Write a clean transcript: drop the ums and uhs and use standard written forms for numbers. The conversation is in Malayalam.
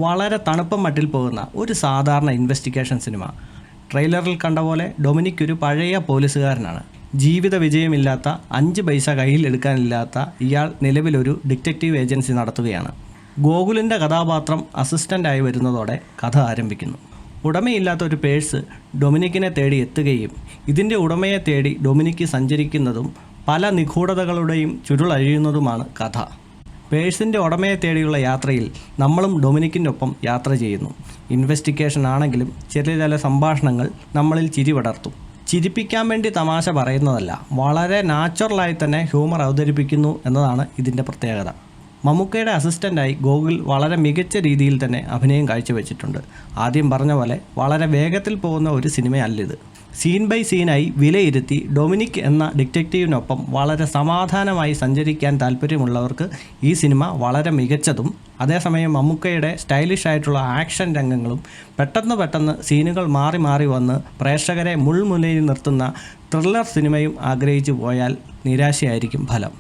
വളരെ തണുപ്പം മട്ടിൽ പോകുന്ന ഒരു സാധാരണ ഇൻവെസ്റ്റിഗേഷൻ സിനിമ. ട്രെയിലറിൽ കണ്ട പോലെ ഡൊമിനിക് ഒരു പഴയ പോലീസുകാരനാണ്. ജീവിത വിജയമില്ലാത്ത 5 പൈസ കയ്യിൽ എടുക്കാനില്ലാത്ത ഇയാൾ നിലവിലൊരു ഡിറ്റക്റ്റീവ് ഏജൻസി നടത്തുകയാണ്. ഗോകുലിൻ്റെ കഥാപാത്രം അസിസ്റ്റൻ്റായി വരുന്നതോടെ കഥ ആരംഭിക്കുന്നു. ഉടമയില്ലാത്ത ഒരു പേഴ്സ് ഡൊമിനിക്കിനെ തേടി എത്തുകയും ഇതിൻ്റെ ഉടമയെ തേടി ഡൊമിനിക്ക് സഞ്ചരിക്കുന്നതും പല നിഗൂഢതകളുടെയും ചുരുളഴിയുന്നതുമാണ് കഥ. പേഴ്സിൻ്റെ ഉടമയെ തേടിയുള്ള യാത്രയിൽ നമ്മളും ഡൊമിനിക്കിനൊപ്പം യാത്ര ചെയ്യുന്നു. ഇൻവെസ്റ്റിഗേഷൻ ആണെങ്കിലും ചില സംഭാഷണങ്ങൾ നമ്മളിൽ ചിരി പടർത്തും. ചിരിപ്പിക്കാൻ വേണ്ടി തമാശ പറയുന്നതല്ല, വളരെ നാച്ചുറലായി തന്നെ ഹ്യൂമർ അവതരിപ്പിക്കുന്നു എന്നതാണ് ഇതിൻ്റെ പ്രത്യേകത. മമ്മൂക്കയുടെ അസിസ്റ്റൻ്റായി ഗോകുൽ വളരെ മികച്ച രീതിയിൽ തന്നെ അഭിനയം കാഴ്ചവെച്ചിട്ടുണ്ട്. ആദ്യം പറഞ്ഞ പോലെ വളരെ വേഗത്തിൽ പോകുന്ന ഒരു സിനിമയല്ലിത്. സീൻ ബൈ സീനായി വിലയിരുത്തി ഡൊമിനിക് എന്ന ഡിറ്റക്റ്റീവിനൊപ്പം വളരെ സമാധാനമായി സഞ്ചരിക്കാൻ താല്പര്യമുള്ളവർക്ക് ഈ സിനിമ വളരെ മികച്ചതും, അതേസമയം മമ്മൂക്കയുടെ സ്റ്റൈലിഷ് ആയിട്ടുള്ള ആക്ഷൻ രംഗങ്ങളും പെട്ടെന്ന് സീനുകൾ മാറി മാറി വന്ന് പ്രേക്ഷകരെ മുൾമുനയിൽ നിർത്തുന്ന ത്രില്ലർ സിനിമയും ആഗ്രഹിച്ചു പോയാൽ നിരാശയായിരിക്കും ഫലം.